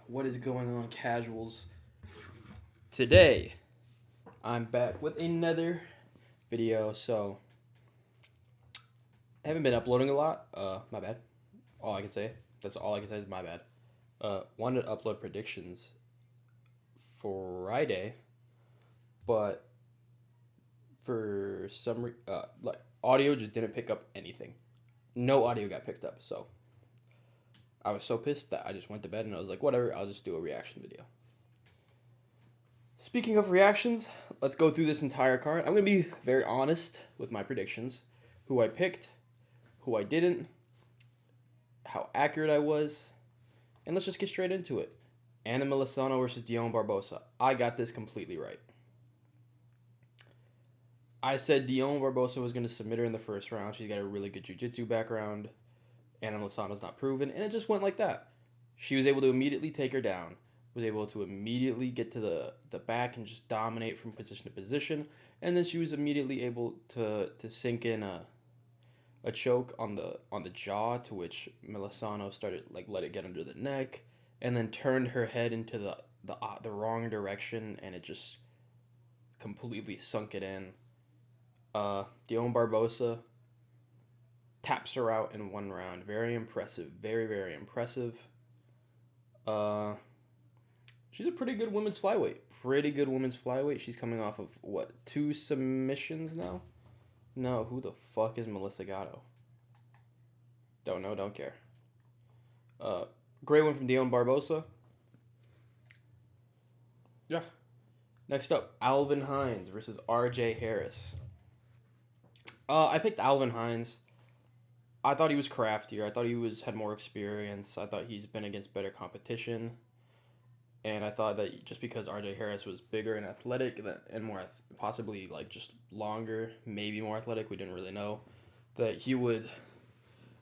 What is going on, casuals? Today, I'm back with another video. So, I haven't been uploading a lot. My bad. All I can say. That's all I can say is my bad. Wanted to upload predictions Friday, but for some like audio just didn't pick up anything. No audio got picked up. So, I was so pissed that I just went to bed and I was like, whatever. I'll just do a reaction video. Speaking of reactions, let's go through this entire card. I'm going to be very honest with my predictions. Who I picked, who I didn't, how accurate I was, and let's just get straight into it. Anna Melisano versus Dion Barbosa. I got this completely right. I said Dion Barbosa was going to submit her in the first round. She's got a really good jiu-jitsu background. Anna Melisano's not proven, and it just went like that. She was able to immediately take her down. Was able to immediately get to the back and just dominate from position to position, and then she was immediately able to sink in a choke on the jaw, to which Melisano started let it get under the neck, and then turned her head into the wrong direction, and it just completely sunk it in. Dion Barbosa taps her out in one round. Very impressive. Very, very impressive. She's a pretty good women's flyweight. Pretty good women's flyweight. She's coming off of, what, 2 submissions now? No, who the fuck is Melissa Gatto? Don't know, don't care. Great one from Dion Barbosa. Yeah. Next up, Alvin Hines versus RJ Harris. I picked Alvin Hines. I thought he was craftier. I thought he had more experience. I thought he's been against better competition. And I thought that just because RJ Harris was bigger and athletic and more possibly just longer, maybe more athletic, we didn't really know, that he would.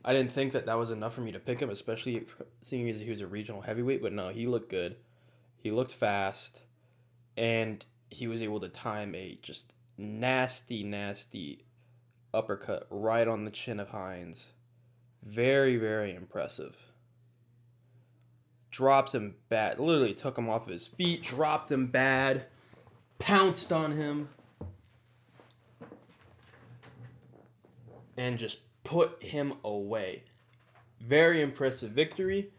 I didn't think that was enough for me to pick him, especially seeing as he was a regional heavyweight. But no, he looked good. He looked fast, and he was able to time a just nasty, nasty uppercut right on the chin of Hines. Very, very impressive. Dropped him bad. Literally took him off of his feet, dropped him bad, pounced on him, and just put him away. Very impressive victory.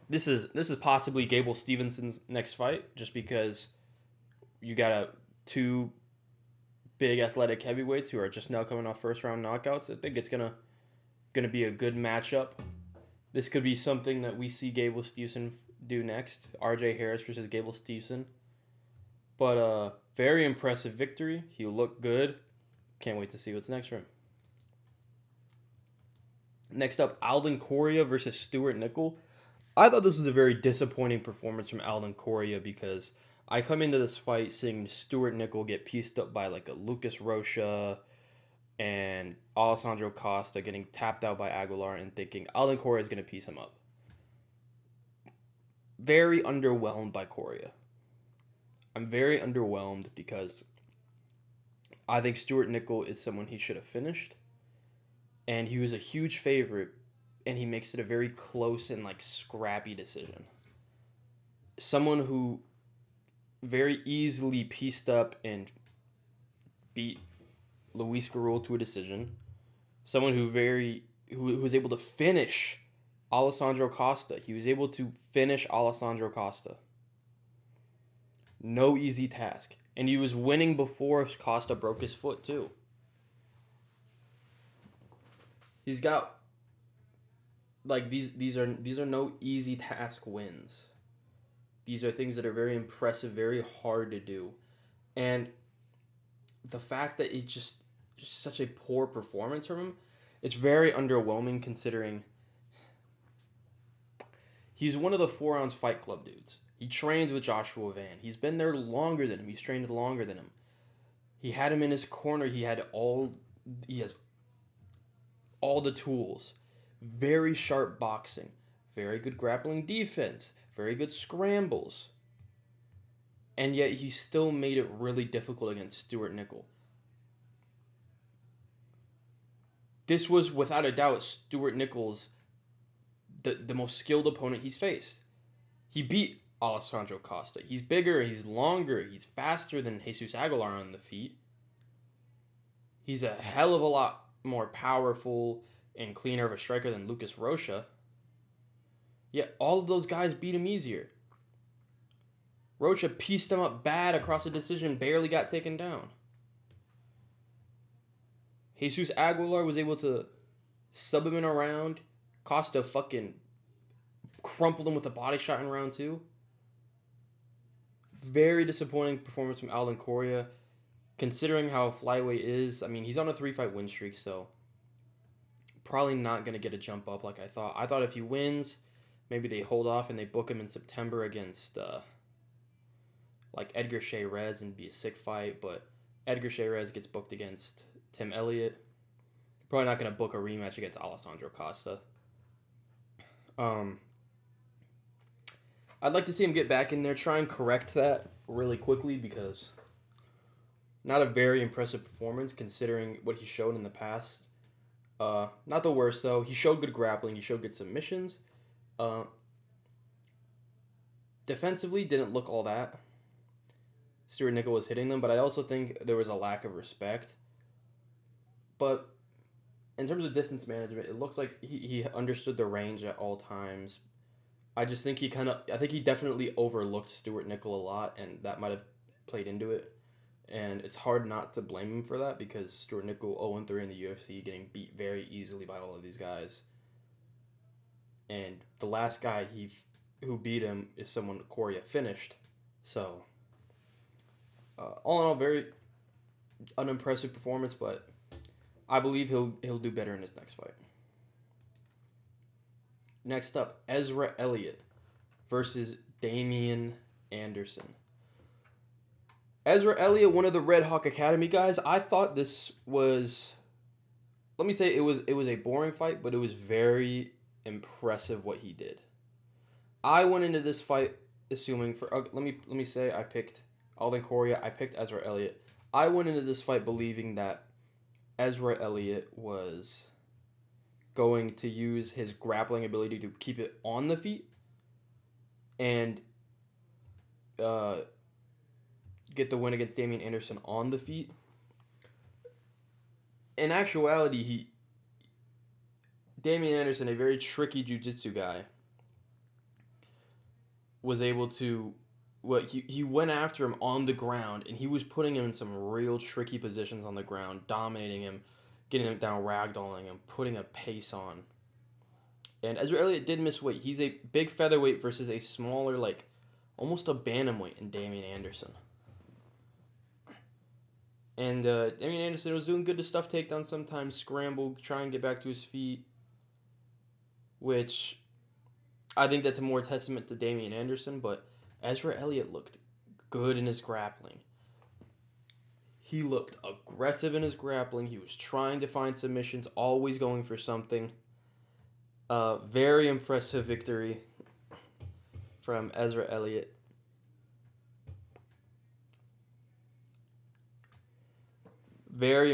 This is possibly Gable Stevenson's next fight, just because you got two big athletic heavyweights who are just now coming off first round knockouts. I think it's gonna be a good matchup. This could be something that we see Gable Stevenson do next. RJ Harris versus Gable Stevenson. But very impressive victory. He looked good. Can't wait to see what's next for him. Next up, Alden Correa versus Stuart Nickel. I thought this was a very disappointing performance from Alden Correa because I come into this fight seeing Stuart Nickel get pieced up by a Lucas Rocha and Alessandro Costa getting tapped out by Aguilar and thinking Alden Correa is going to piece him up. Very underwhelmed by Correa. I'm very underwhelmed because I think Stuart Nickel is someone he should have finished. And he was a huge favorite, and he makes it a very close and scrappy decision. Someone who very easily pieced up and beat Luis Garul to a decision. Someone who was able to finish Alessandro Costa. He was able to finish Alessandro Costa. No easy task. And he was winning before Costa broke his foot too. He's got these are no easy task wins. These are things that are very impressive, very hard to do. And the fact that it's just such a poor performance from him, it's very underwhelming considering he's one of the 4-ounce Fight Club dudes. He trains with Joshua Van. He's been there longer than him. He's trained longer than him. He had him in his corner. He has all the tools. Very sharp boxing. Very good grappling defense. Very good scrambles. And yet he still made it really difficult against Stuart Nickel. This was, without a doubt, Stuart Nickel's the most skilled opponent he's faced. He beat Alessandro Costa. He's bigger, he's longer, he's faster than Jesus Aguilar on the feet. He's a hell of a lot more powerful and cleaner of a striker than Lucas Rocha. Yet all of those guys beat him easier. Rocha pieced him up bad across a decision, barely got taken down. Jesus Aguilar was able to sub him in a round. Costa fucking crumpled him with a body shot in round 2. Very disappointing performance from Alden Correa. Considering how flyweight is, I mean, he's on a 3-fight win streak, so probably not going to get a jump up like I thought. I thought if he wins, maybe they hold off and they book him in September against like Edgar Shayrez and be a sick fight, but Edgar Shayrez gets booked against Tim Elliott. Probably not going to book a rematch against Alessandro Costa. I'd like to see him get back in there, try and correct that really quickly, because not a very impressive performance considering what he showed in the past. Not the worst, though. He showed good grappling. He showed good submissions. Defensively, didn't look all that. Stuart Nickel was hitting them, but I also think there was a lack of respect. But in terms of distance management, it looked like he understood the range at all times. I just think I think he definitely overlooked Stuart Nickel a lot, and that might have played into it. And it's hard not to blame him for that, because Stuart Nickel 0-3 in the UFC, getting beat very easily by all of these guys. And the last guy who beat him is someone Correa finished. So, all in all, very unimpressive performance, but I believe he'll do better in his next fight. Next up, Ezra Elliott versus Damian Anderson. Ezra Elliott, one of the Red Hawk Academy guys. I thought this was, let me say, it was a boring fight, but it was very impressive what he did. I went into this fight assuming let me say I picked Alden Correa. I picked Ezra Elliott. I went into this fight believing that Ezra Elliott was going to use his grappling ability to keep it on the feet and get the win against Damian Anderson on the feet. In actuality, Damian Anderson, a very tricky jiu-jitsu guy, was able to, he went after him on the ground, and he was putting him in some real tricky positions on the ground, dominating him, getting him down, ragdolling him, putting a pace on. And Ezra Elliott did miss weight. He's a big featherweight versus a smaller, like, almost a bantamweight in Damian Anderson. And Damian Anderson was doing good to stuff takedowns sometimes, scramble, try and get back to his feet, which I think that's a more testament to Damian Anderson, but Ezra Elliott looked good in his grappling. He looked aggressive in his grappling. He was trying to find submissions, always going for something. Very impressive victory from Ezra Elliott. Very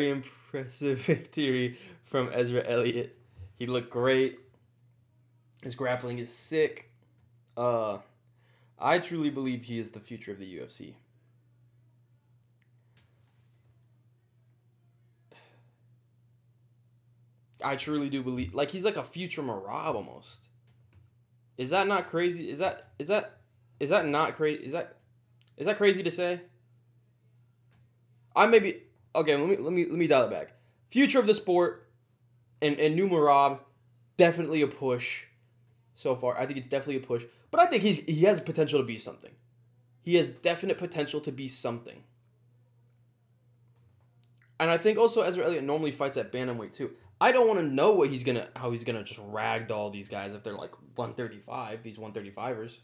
impressive victory from Ezra Elliott. He looked great. His grappling is sick. I truly believe he is the future of the UFC. I truly do believe, like, he's like a future Marab almost. Is that not crazy? Is that not crazy? Is that crazy to say? I maybe okay. Let me dial it back. Future of the sport and new Marab, definitely a push. So far, I think it's definitely a push. But I think he has potential to be something. He has definite potential to be something. And I think also Ezra Elliott normally fights at bantamweight too. I don't want to know how he's gonna just ragdoll these guys if they're like 135, these 135ers.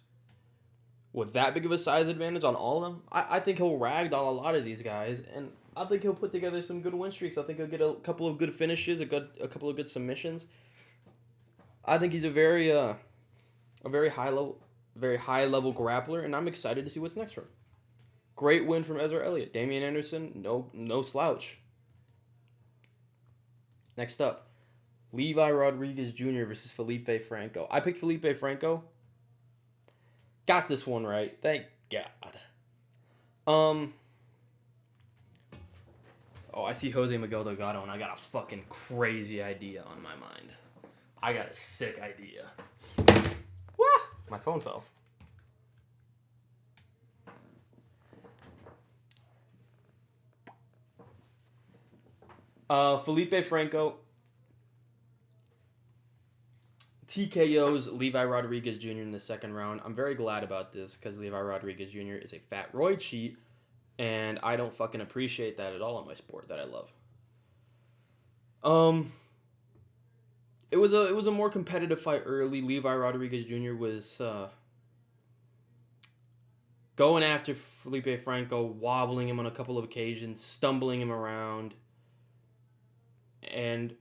With that big of a size advantage on all of them, I think he'll ragdoll a lot of these guys, and I think he'll put together some good win streaks. I think he'll get a couple of good finishes, a couple of good submissions. I think he's a very high level grappler, and I'm excited to see what's next for him. Great win from Ezra Elliott. Damian Anderson, no slouch. Next up, Levi Rodriguez Jr. versus Felipe Franco. I picked Felipe Franco. Got this one right. Thank God. Oh, I see Jose Miguel Delgado, and I got a fucking crazy idea on my mind. I got a sick idea. What? My phone fell. Felipe Franco TKO's Levi Rodriguez Jr. in the second round. I'm very glad about this because Levi Rodriguez Jr. is a fat roid cheat, and I don't fucking appreciate that at all in my sport that I love. It was a more competitive fight early. Levi Rodriguez Jr. was going after Felipe Franco, wobbling him on a couple of occasions, stumbling him around, and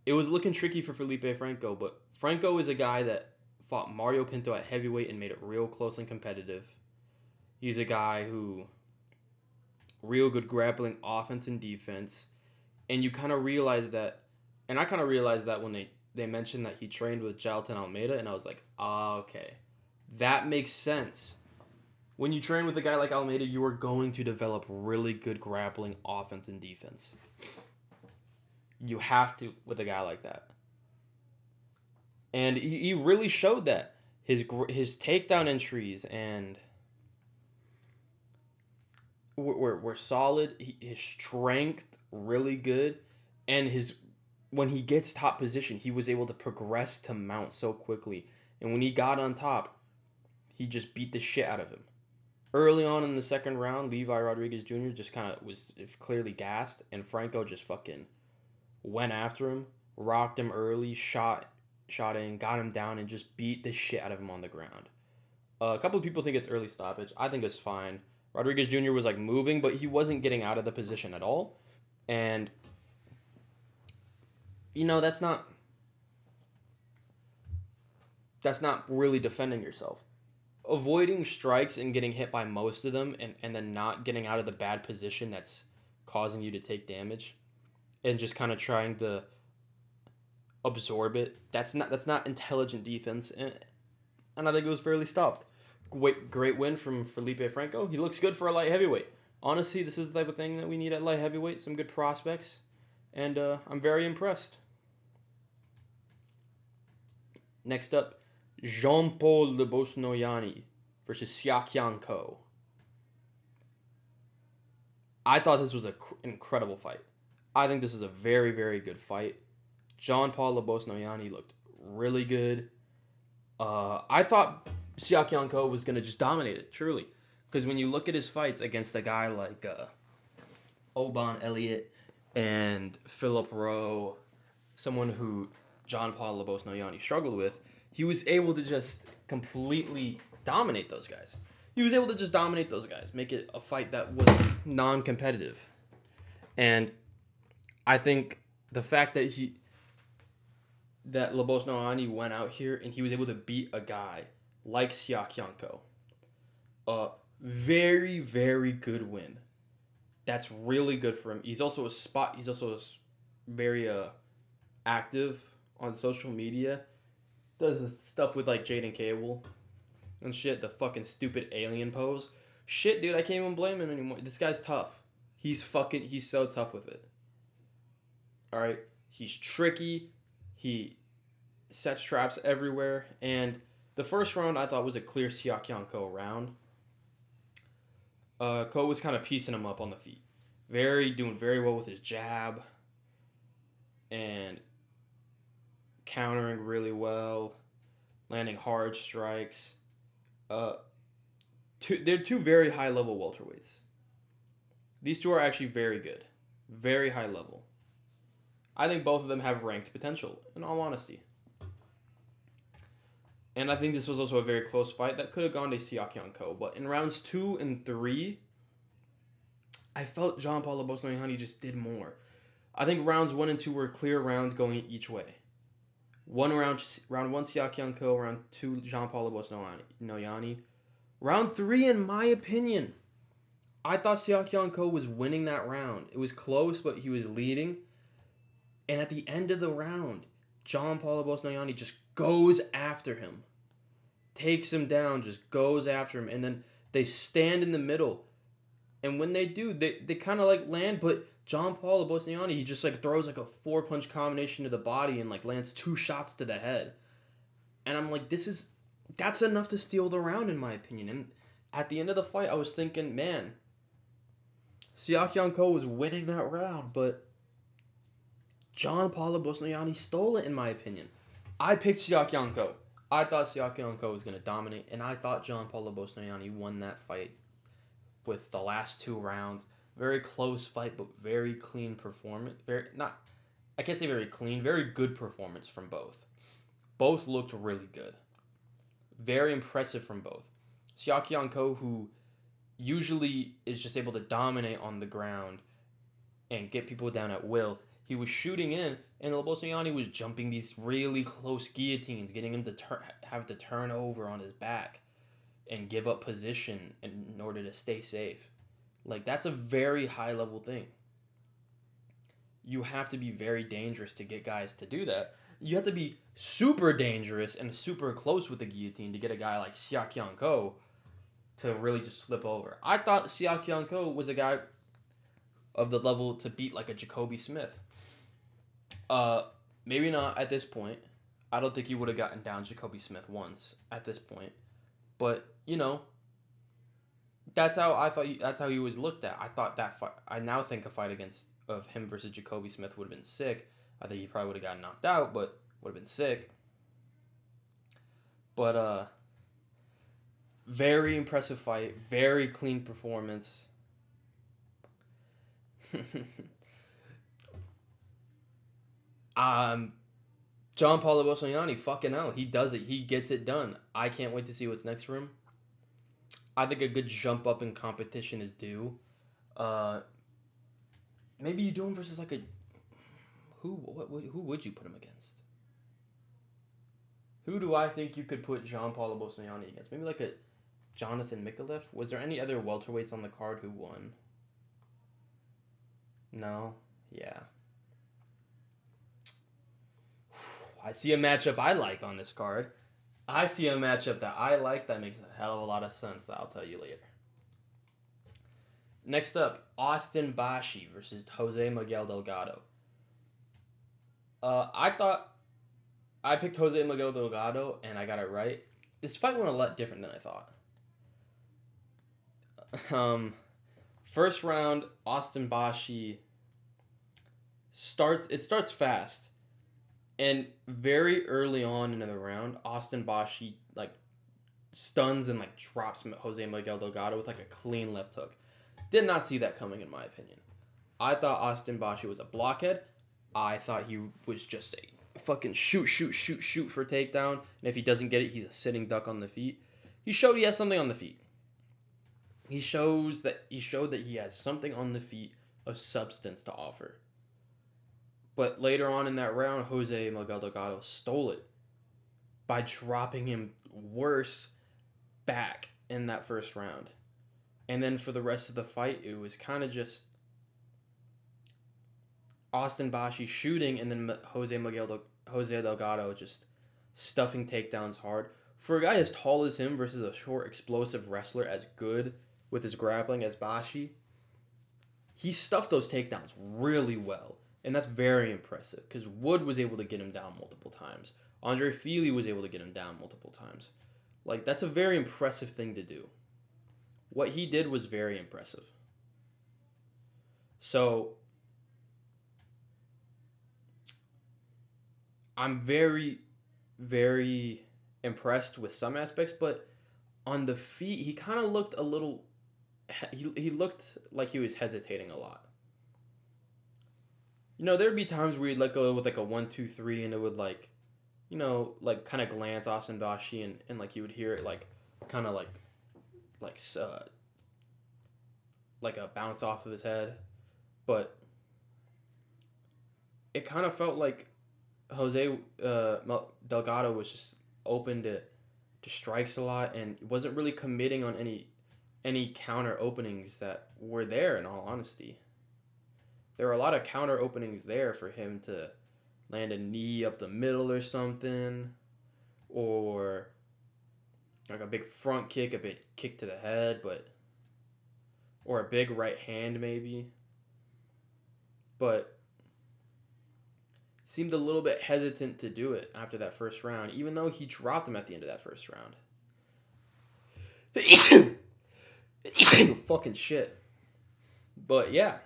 it was looking tricky for Felipe Franco. But Franco is a guy that fought Mario Pinto at heavyweight and made it real close and competitive. He's a guy who real good grappling offense and defense, and you kind of realize that, and I kind of realized that when they mentioned that he trained with Jailton Almeida, and I was like, okay, that makes sense. When you train with a guy like Almeida, you are going to develop really good grappling offense and defense. You have to with a guy like that. And he really showed that. His takedown entries and were solid. His strength really good, and when he gets top position, he was able to progress to mount so quickly. And when he got on top, he just beat the shit out of him. Early on in the second round, Levi Rodriguez Jr. just kind of was clearly gassed, and Franco just fucking went after him, rocked him early, shot in, got him down, and just beat the shit out of him on the ground. A couple of people think it's early stoppage. I think it's fine. Rodriguez Jr. was like moving, but he wasn't getting out of the position at all. And, that's not really defending yourself. Avoiding strikes and getting hit by most of them and then not getting out of the bad position that's causing you to take damage and just kind of trying to absorb it. That's not intelligent defense, and I think it was fairly stuffed. Great win from Felipe Franco. He looks good for a light heavyweight. Honestly, this is the type of thing that we need at light heavyweight. Some good prospects, and I'm very impressed. Next up, Jean-Paul Noyani versus Siakian Ko. I thought this was an incredible fight. I think this is a very, very good fight. Jean-Paul Noyani looked really good. I thought Siakian Ko was going to just dominate it, truly. Because when you look at his fights against a guy like Elliot and Philip Rowe, someone who Jean-Paul Noyani struggled with, he was able to just completely dominate those guys. Make it a fight that was non-competitive. And I think the fact that Lobos Noyani went out here and he was able to beat a guy like Siakian Ko, a very, very good win. That's really good for him. He's also very active on social media. Does stuff with like Jaden Cable and shit. The fucking stupid alien pose. Shit, dude, I can't even blame him anymore. This guy's tough. He's so tough with it. All right, he's tricky. He sets traps everywhere, and the first round I thought was a clear Siakian Ko round. Ko was kind of piecing him up on the feet, doing very well with his jab, and countering really well, landing hard strikes. They're two very high level welterweights. These two are actually very good, very high level. I think both of them have ranked potential, in all honesty. And I think this was also a very close fight that could have gone to Siakian Ko. But in rounds 2 and 3, I felt Jean-Paul Noyani just did more. I think rounds 1 and 2 were clear rounds going each way. Round 1 Siakian Ko, round 2 Jean-Paul Noyani. Round 3, in my opinion, I thought Siakian Ko was winning that round. It was close, but he was leading. And at the end of the round, John Paulo Noyani just goes after him, takes him down, just goes after him, and then they stand in the middle. And when they do, they kind of like land, but John Paulo Noyani, he just like throws like a 4-punch combination to the body and like lands 2 shots to the head. And I'm like, that's enough to steal the round in my opinion. And at the end of the fight, I was thinking, man, Siak Ko was winning that round, but John Paulo Noyani stole it in my opinion. I picked Siak Ko. I thought Siak Ko was going to dominate, and I thought John Paulo Noyani won that fight with the last 2 rounds. Very close fight, but very clean performance. I can't say very clean, very good performance from both. Both looked really good. Very impressive from both. Siak Ko, who usually is just able to dominate on the ground and get people down at will, he was shooting in, and Noyani was jumping these really close guillotines, getting him to have to turn over on his back and give up position in order to stay safe. Like, that's a very high level thing. You have to be very dangerous to get guys to do that. You have to be super dangerous and super close with the guillotine to get a guy like Siak Ko to really just flip over. I thought Siak Ko was a guy of the level to beat like a Jacoby Smith. Maybe not at this point. I don't think he would have gotten down Jacoby Smith once at this point. But, you know, that's how he was looked at. I thought that fight, I now think a fight of him versus Jacoby Smith would have been sick. I think he probably would have gotten knocked out, but would have been sick. But very impressive fight, very clean performance. John Paulo Noyani, fucking hell, he does it. He gets it done. I can't wait to see what's next for him. I think a good jump up in competition is due. Maybe you do him versus like a who would you put him against? Who do I think you could put John Paulo Noyani against? Maybe like a Jonathan Mikalev? Was there any other welterweights on the card who won? No? Yeah. I see a matchup I like on this card. I see a matchup that I like that makes a hell of a lot of sense that I'll tell you later. Next up, Austin Bashi versus Jose Miguel Delgado. I picked Jose Miguel Delgado and I got it right. This fight went a lot different than I thought. First round, Austin Bashi starts fast. And very early on in the round, Austin Bashi like stuns and like drops Jose Miguel Delgado with like a clean left hook. Did not see that coming in my opinion. I thought Austin Bashi was a blockhead. I thought he was just a fucking shoot for takedown. And if he doesn't get it, he's a sitting duck on the feet. He showed he has something on the feet. He showed that he has something on the feet of substance to offer. But later on in that round, Jose Miguel Delgado stole it by dropping him worse back in that first round. And then for the rest of the fight, it was kind of just Austin Bashi shooting and then Jose Delgado just stuffing takedowns hard. For a guy as tall as him versus a short, explosive wrestler as good with his grappling as Bashi, he stuffed those takedowns really well. And that's very impressive because Wood was able to get him down multiple times. Andre Fili was able to get him down multiple times. Like, that's a very impressive thing to do. What he did was very impressive. So, I'm very, very impressed with some aspects, but on the feet, he kind of looked a little... He looked like he was hesitating a lot. You know, there'd be times where he'd let go with like a 1-2-3 and it would like, you know, like kind of glance Austin Bashi and like you would hear it like kind of like a bounce off of his head. But it kind of felt like Jose Delgado was just open to strikes a lot and wasn't really committing on any counter openings that were there, in all honesty. There were a lot of counter openings there for him to land a knee up the middle or something, or like a big front kick, a big kick to the head, or a big right hand maybe. But seemed a little bit hesitant to do it after that first round, even though he dropped him at the end of that first round. Fucking shit. But yeah.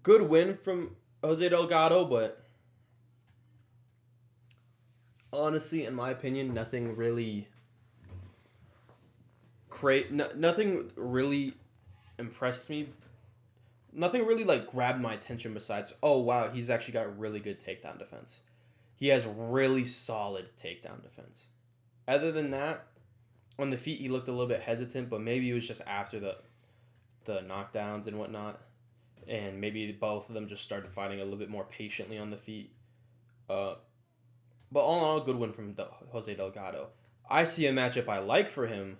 Good win from Jose Delgado, but honestly, in my opinion, nothing really nothing really impressed me. Nothing really like grabbed my attention besides, oh wow, he's actually got really good takedown defense. He has really solid takedown defense. Other than that, on the feet he looked a little bit hesitant, but maybe it was just after the knockdowns and whatnot, and maybe both of them just started fighting a little bit more patiently on the feet. But all in all, good win from Jose Delgado. I see a matchup I like for him,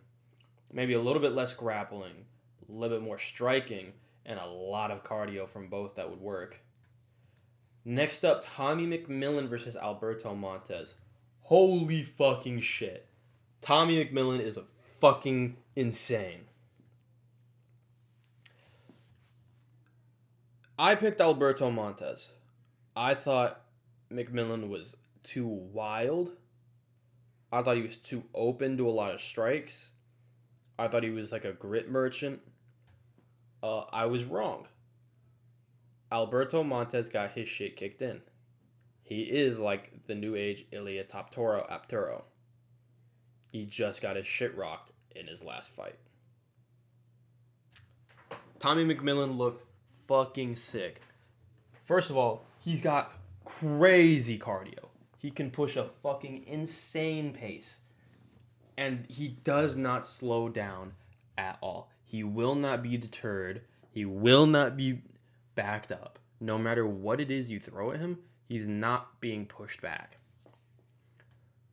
maybe a little bit less grappling, a little bit more striking, and a lot of cardio from both that would work. Next up, Tommy McMillan versus Alberto Montes. Holy fucking shit. Tommy McMillan is fucking insane. I picked Alberto Montes. I thought McMillan was too wild. I thought he was too open to a lot of strikes. I thought he was like a grit merchant. I was wrong. Alberto Montes got his shit kicked in. He is like the new age Elliot Apturo. He just got his shit rocked in his last fight. Tommy McMillan looked fucking sick. First of all, he's got crazy cardio. He can push a fucking insane pace. And he does not slow down at all. He will not be deterred. He will not be backed up. No matter what it is you throw at him, he's not being pushed back.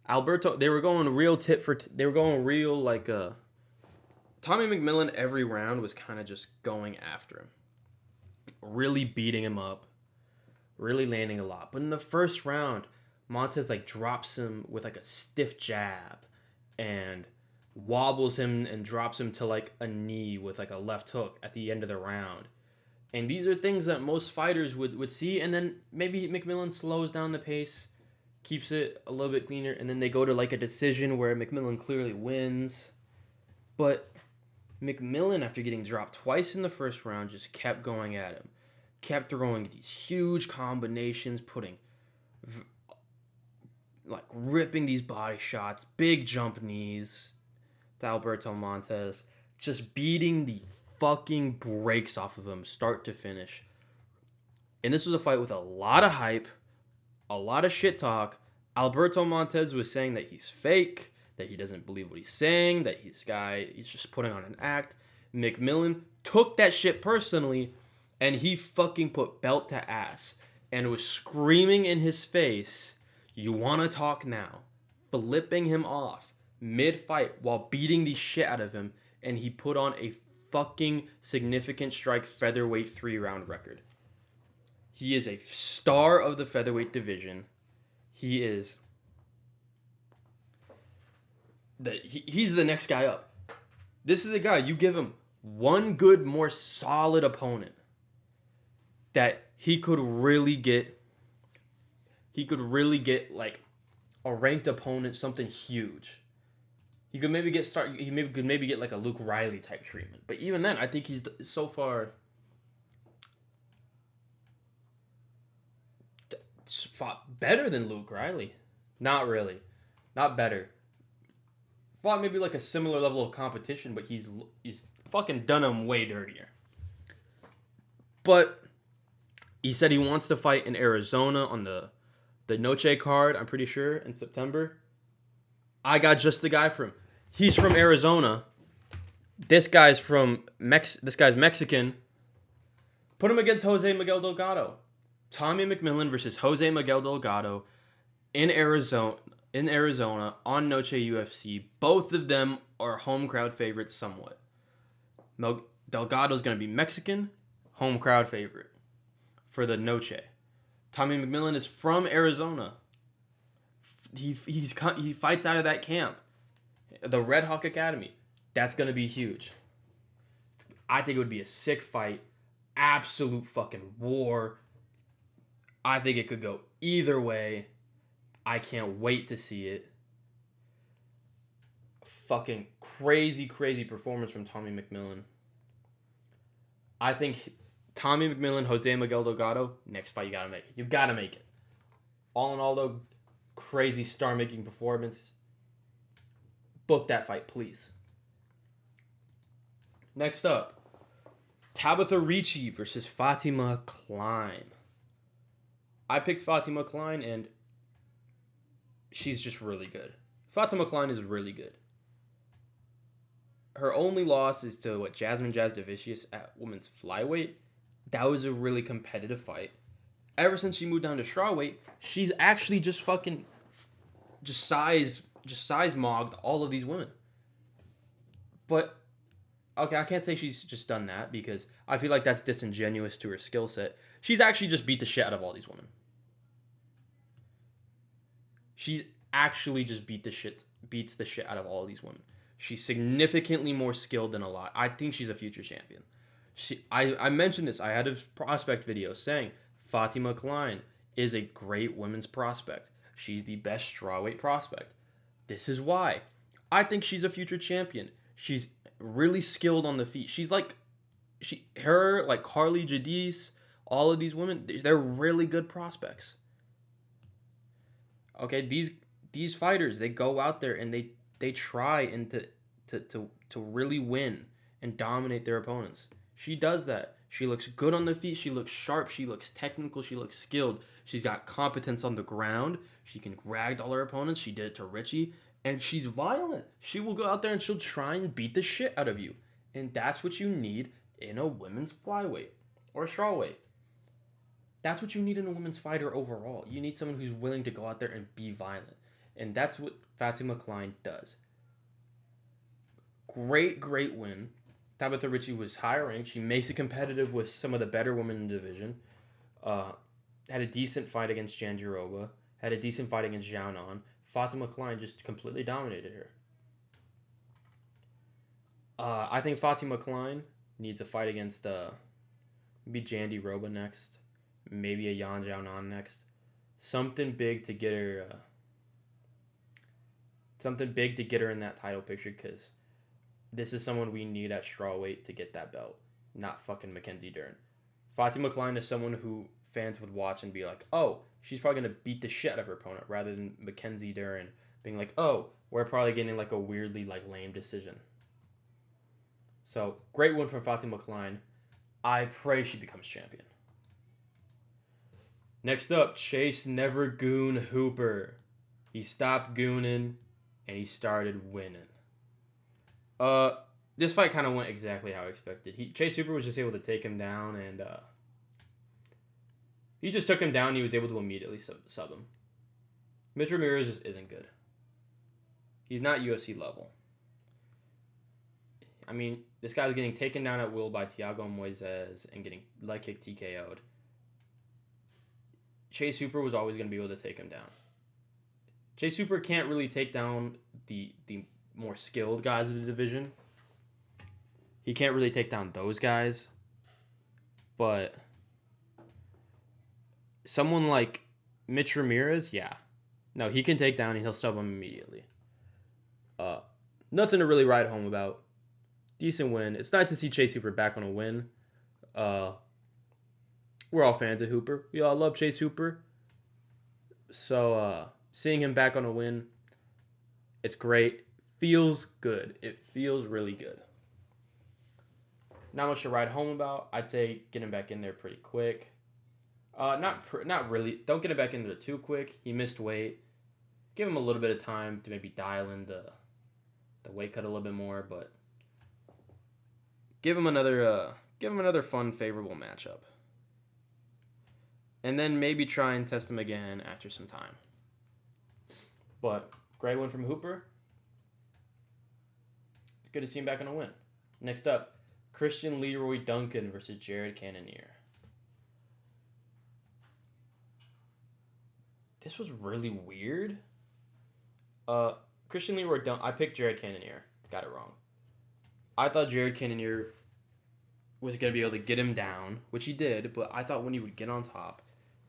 Alberto, they were going real they were going real like Tommy McMillan every round was kind of just going after him. Really beating him up. Really landing a lot. But in the first round, Montes like drops him with like a stiff jab and wobbles him and drops him to like a knee with like a left hook at the end of the round. And these are things that most fighters would see, and then maybe McMillan slows down the pace, keeps it a little bit cleaner, and then they go to like a decision where McMillan clearly wins. But McMillan, after getting dropped twice in the first round, just kept going at him. Kept throwing these huge combinations, like ripping these body shots, big jump knees to Alberto Montes, just beating the fucking brakes off of him start to finish. And this was a fight with a lot of hype, a lot of shit talk. Alberto Montes was saying that he's fake, that he doesn't believe what he's saying, that he's just putting on an act. McMillan took that shit personally, and he fucking put belt to ass and was screaming in his face, "You want to talk now?" Flipping him off mid-fight while beating the shit out of him, and he put on a fucking significant strike featherweight 3-round record. He is a star of the featherweight division. He's the next guy up. This is a guy, you give him one good, more solid opponent that he could really get like a ranked opponent, something huge. He could maybe get like a Luke Riley type treatment. But even then, I think he's so far fought better than Luke Riley. Not really. Not better. Fought maybe like a similar level of competition, but he's fucking done him way dirtier. But he said he wants to fight in Arizona on the Noche card, I'm pretty sure, in September. I got just the guy for him. He's from Arizona. This guy's Mexican. Put him against Jose Miguel Delgado. Tommy McMillan versus Jose Miguel Delgado in Arizona on Noche UFC. Both of them are home crowd favorites somewhat. Delgado's going to be Mexican, home crowd favorite. for the Noche. Tommy McMillan is from Arizona. He fights out of that camp, the Red Hawk Academy. That's gonna be huge. I think it would be a sick fight, absolute fucking war. I think it could go either way. I can't wait to see it. Fucking crazy, crazy performance from Tommy McMillan. I think Tommy McMillan, Jose Miguel Delgado, next fight you gotta make it. You gotta make it. All in all, though, crazy star-making performance. Book that fight, please. Next up, Tabitha Ricci versus Fatima Kline. I picked Fatima Kline, and she's just really good. Fatima Kline is really good. Her only loss is to Jasmine Jasdavicius at women's flyweight. That was a really competitive fight. Ever since she moved down to strawweight, she's actually just fucking size mogged all of these women. But okay, I can't say she's just done that because I feel like that's disingenuous to her skill set. She's actually just beat the shit out of all these women. She actually just beats the shit out of all these women. She's significantly more skilled than a lot. I think she's a future champion. I mentioned this. I had a prospect video saying Fatima Kline is a great women's prospect. She's the best strawweight prospect. This is why. I think she's a future champion. She's really skilled on the feet. She's like Carly Jadis, all of these women, they're really good prospects. Okay, these fighters, they go out there and they try and to really win and dominate their opponents. She does that. She looks good on the feet. She looks sharp. She looks technical. She looks skilled. She's got competence on the ground. She can ragdoll her opponents. She did it to Ricci. And she's violent. She will go out there and she'll try and beat the shit out of you. And that's what you need in a women's flyweight or a strawweight. That's what you need in a women's fighter overall. You need someone who's willing to go out there and be violent. And that's what Fatima Kline does. Great win. Tabitha Ricci was higher ranked. She makes it competitive with some of the better women in the division. Had a decent fight against Jandiroba. Had a decent fight against Xiaonan. Fatima Kline just completely dominated her. I think Fatima Kline needs a fight against maybe Jandiroba next. Maybe a Yan Xiaonan next. Something big to get her in that title picture because this is someone we need at strawweight to get that belt, not fucking Mackenzie Dern. Fatima Kline is someone who fans would watch and be like, oh, she's probably going to beat the shit out of her opponent, rather than Mackenzie Dern being like, oh, we're probably getting like a weirdly lame decision. So, great win from Fatima Kline. I pray she becomes champion. Next up, Chase Never Goon Hooper. He stopped gooning and he started winning. This fight kind of went exactly how I expected. Chase Hooper was just able to take him down, and he just took him down. And he was able to immediately sub him. Mitch Ramirez just isn't good. He's not UFC level. I mean, this guy was getting taken down at will by Thiago Moises and getting leg kick TKO'd. Chase Hooper was always going to be able to take him down. Chase Hooper can't really take down the more skilled guys of the division. He can't really take down those guys. But someone like Mitch Ramirez, yeah. No, he can take down and he'll stub him immediately. Nothing to really write home about. Decent win. It's nice to see Chase Hooper back on a win. We're all fans of Hooper. We all love Chase Hooper. So seeing him back on a win, it's great. Feels good. It feels really good. Not much to write home about. I'd say get him back in there pretty quick. Not really. Don't get him back in there too quick. He missed weight. Give him a little bit of time to maybe dial in the weight cut a little bit more, but give him another fun, favorable matchup. And then maybe try and test him again after some time. But great win from Hooper. It's good to see him back on a win. Next up, Christian Leroy Duncan versus Jared Cannonier. this was really weird. Uh, Christian Leroy Dunk. I picked Jared Cannonier. Got it wrong. I thought Jared Cannonier was gonna be able to get him down, which he did. But I thought when he would get on top,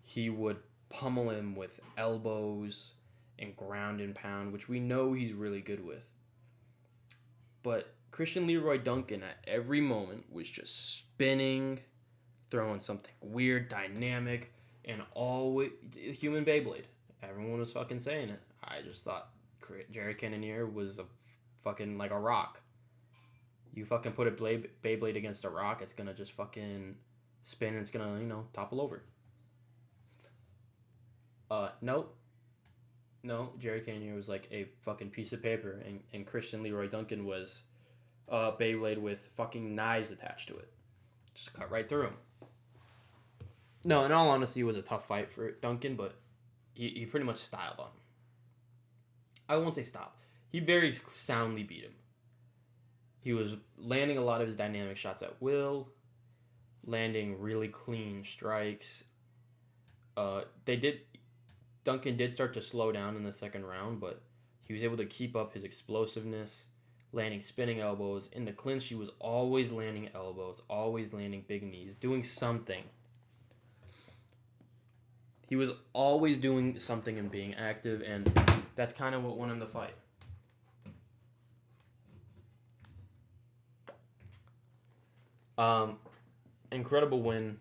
he would pummel him with elbows and ground and pound, which we know he's really good with. But Christian Leroy Duncan at every moment was just spinning, throwing something weird, dynamic, and always human Beyblade. Everyone was fucking saying it. I just thought Jared Cannonier was a fucking like a rock. You fucking put a Beyblade against a rock, it's gonna just fucking spin and it's gonna, topple over. Nope. No, Jared Cannonier was like a fucking piece of paper, and Christian Leroy Duncan was a Beyblade with fucking knives attached to it. Just cut right through him. No, in all honesty, it was a tough fight for Duncan, but he pretty much styled on him. I won't say stopped. He very soundly beat him. He was landing a lot of his dynamic shots at will, landing really clean strikes. Duncan did start to slow down in the second round, but he was able to keep up his explosiveness, landing spinning elbows. In the clinch, he was always landing elbows, always landing big knees, doing something. He was always doing something and being active, and that's kind of what won him the fight. Incredible win.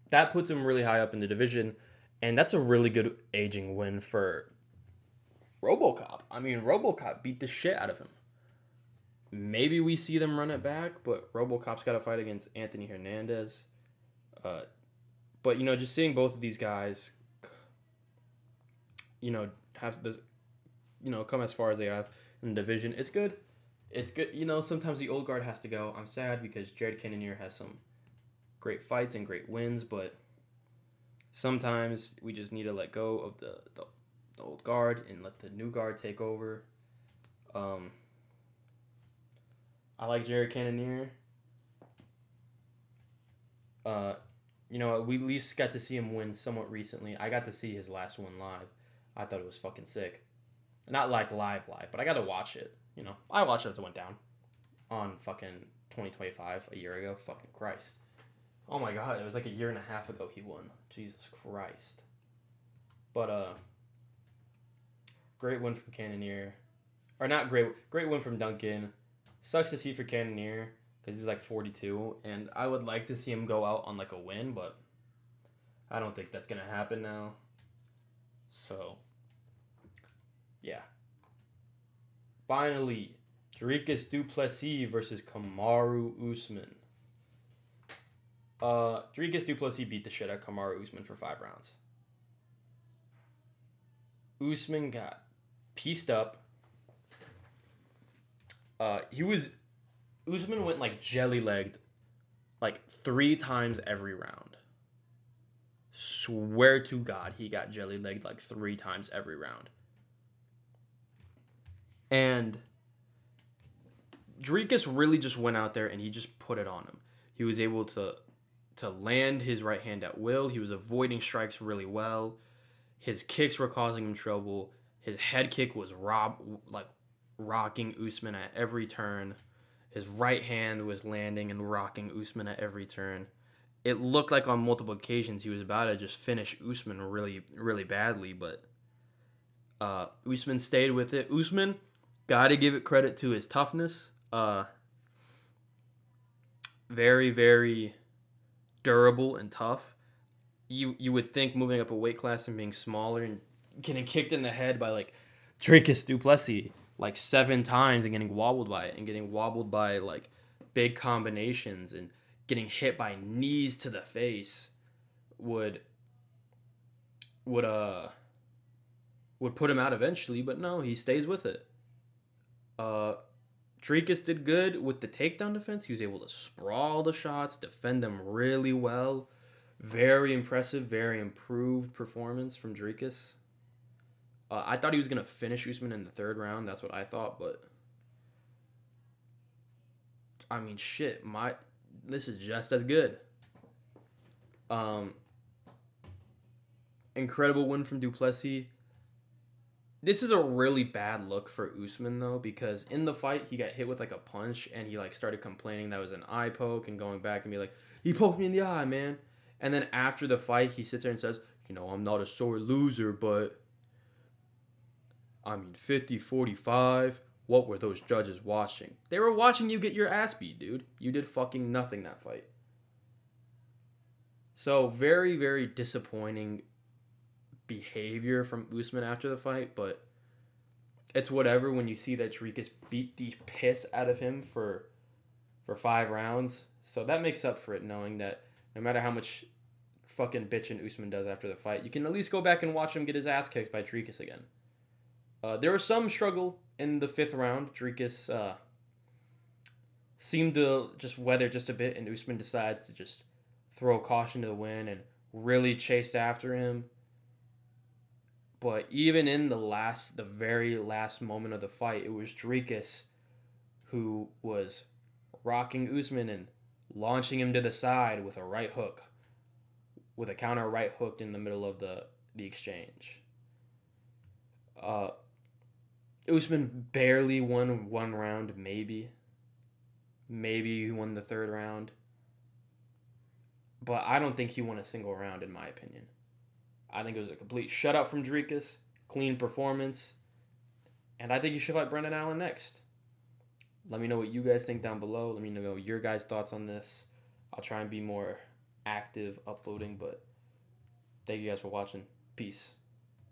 That puts him really high up in the division, and that's a really good aging win for RoboCop. I mean, RoboCop beat the shit out of him. Maybe we see them run it back, but RoboCop's got to fight against Anthony Hernandez. But just seeing both of these guys, have this, come as far as they have in the division, it's good. It's good. Sometimes the old guard has to go. I'm sad because Jared Cannonier has some great fights and great wins, but sometimes we just need to let go of the old guard and let the new guard take over. I like Jared Cannonier. We at least got to see him win somewhat recently. I got to see his last one live. I thought it was fucking sick. Not like live, but I got to watch it. I watched it as it went down on fucking 2025 a year ago. Fucking Christ. Oh my god, it was like a year and a half ago he won. Jesus Christ. But great win from Cannonier. Or not great win from Duncan. Sucks to see for Cannonier because he's like 42, and I would like to see him go out on like a win, but I don't think that's gonna happen now. So yeah. Finally, Dricus du Plessis versus Kamaru Usman. Dricus du Plessis beat the shit out of Kamaru Usman for 5 rounds. Usman got pieced up. Usman went like jelly-legged like 3 times every round. Swear to God, he got jelly-legged like 3 times every round. And Dricus really just went out there and he just put it on him. He was able to land his right hand at will. He was avoiding strikes really well. His kicks were causing him trouble. His head kick was rocking Usman at every turn. His right hand was landing and rocking Usman at every turn. It looked like on multiple occasions he was about to just finish Usman really, really badly, but Usman stayed with it. Usman, gotta give it credit to his toughness. Very, very durable and tough. You would think moving up a weight class and being smaller and getting kicked in the head by like Dricus du Plessis like 7 times and getting wobbled by it and getting wobbled by like big combinations and getting hit by knees to the face would put him out eventually, but no, he stays with it. Dricus did good with the takedown defense. He was able to sprawl the shots, defend them really well. Very impressive, very improved performance from Dricus. I thought he was going to finish Usman in the 3rd round. That's what I thought, but I mean, shit, this is just as good. Incredible win from Duplessis. This is a really bad look for Usman though, because in the fight he got hit with like a punch and he like started complaining that was an eye poke and going back and be like, he poked me in the eye, man. And then after the fight he sits there and says, I'm not a sore loser, but I mean 50-45. What were those judges watching? They were watching you get your ass beat, dude. You did fucking nothing that fight. So very, very disappointing behavior from Usman after the fight, but it's whatever when you see that Dricus beat the piss out of him for 5 rounds. So that makes up for it, knowing that no matter how much fucking bitching Usman does after the fight, you can at least go back and watch him get his ass kicked by Dricus again. There was some struggle in the 5th round. Dricus seemed to just weather just a bit, and Usman decides to just throw caution to the wind and really chased after him. But even in the very last moment of the fight, it was Dricus who was rocking Usman and launching him to the side with a right hook, with a counter right hook in the middle of the exchange. Uh, Usman barely won 1 round, maybe. Maybe he won the 3rd round. But I don't think he won a single round, in my opinion. I think it was a complete shutout from Dricus, clean performance, and I think you should fight Brendan Allen next. Let me know what you guys think down below. Let me know your guys' thoughts on this. I'll try and be more active uploading, but thank you guys for watching. Peace.